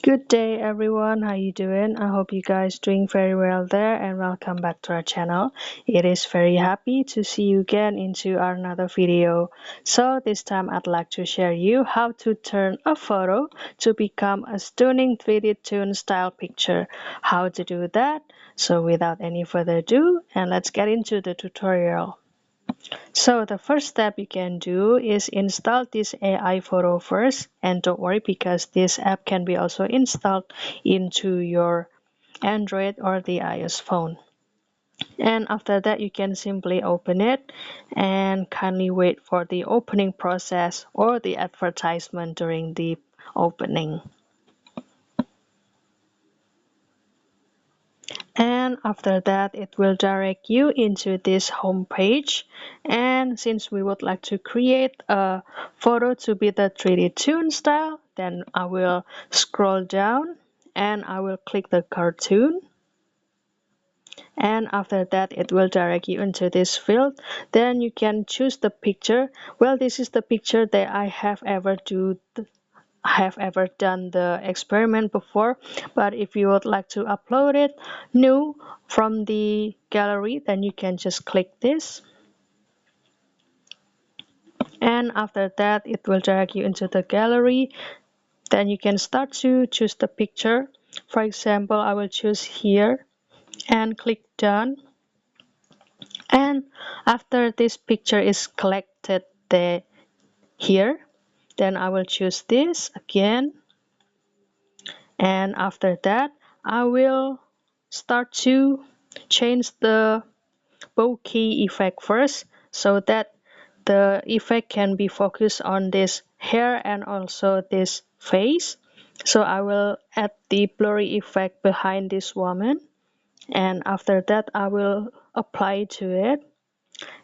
Good day everyone, how you doing? I hope you guys doing very well there and welcome back to our channel. It is very happy to see you again into another video. So this time I'd like to share you how to turn a photo to become a stunning 3D toon style picture. How to do that? So without any further ado, and let's get into the tutorial. So the first step you can do is install this AI Photo first, and don't worry because this app can be also installed into your Android or the iOS phone. And after that you can simply open it and kindly wait for the opening process or the advertisement during the opening. And after that it will direct you into this home page, and since we would like to create a photo to be the 3D toon style, then I will scroll down and I will click the cartoon, and after that it will direct you into this field. Then you can choose the picture. Well, this is the picture that I have ever done the experiment before, but if you would like to upload it new from the gallery, then you can just click this, and after that it will direct you into the gallery. Then you can start to choose the picture. For example, I will choose here and click done, and after this picture is collected here, then I will choose this again, and after that I will start to change the bokeh effect first, so that the effect can be focused on this hair and also this face. So I will add the blurry effect behind this woman, and after that I will apply to it,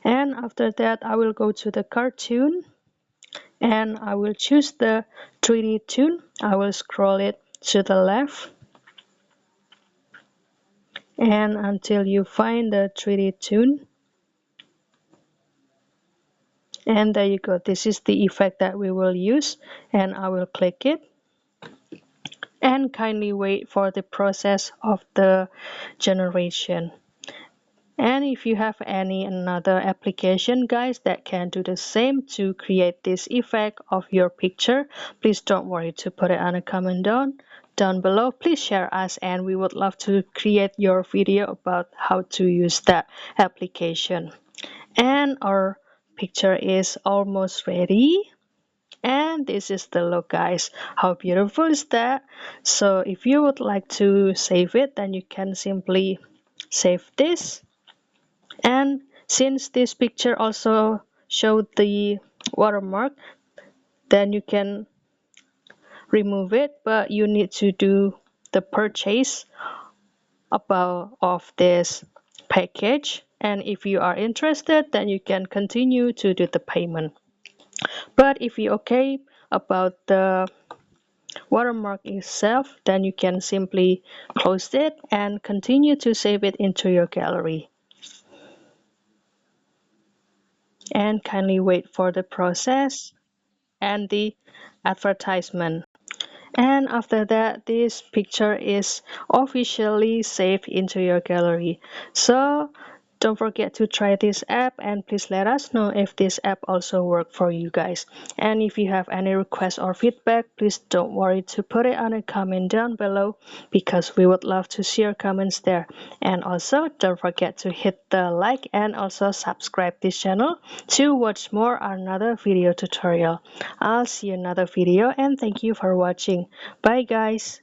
and after that I will go to the cartoon and I will choose the 3D toon. I will scroll it to the left and until you find the 3D toon, and there you go. This is the effect that we will use, and I will click it and kindly wait for the process of the generation. And if you have any another application guys that can do the same to create this effect of your picture, please don't worry to put it on a comment down below. Please share us and we would love to create your video about how to use that application. And our picture is almost ready, and this is the look guys. How beautiful is that? So if you would like to save it, then you can simply save this, and since this picture also showed the watermark, then you can remove it, but you need to do the purchase of this package, and if you are interested then you can continue to do the payment. But if you're okay about the watermark itself, then you can simply close it and continue to save it into your gallery. And kindly wait for the process and the advertisement. And after that, this picture is officially saved into your gallery. So don't forget to try this app, and please let us know if this app also works for you guys. And if you have any requests or feedback, please don't worry to put it on a comment down below, because we would love to see your comments there. And also don't forget to hit the like and also subscribe this channel to watch more another video tutorial. I'll see you in another video, and thank you for watching. Bye guys.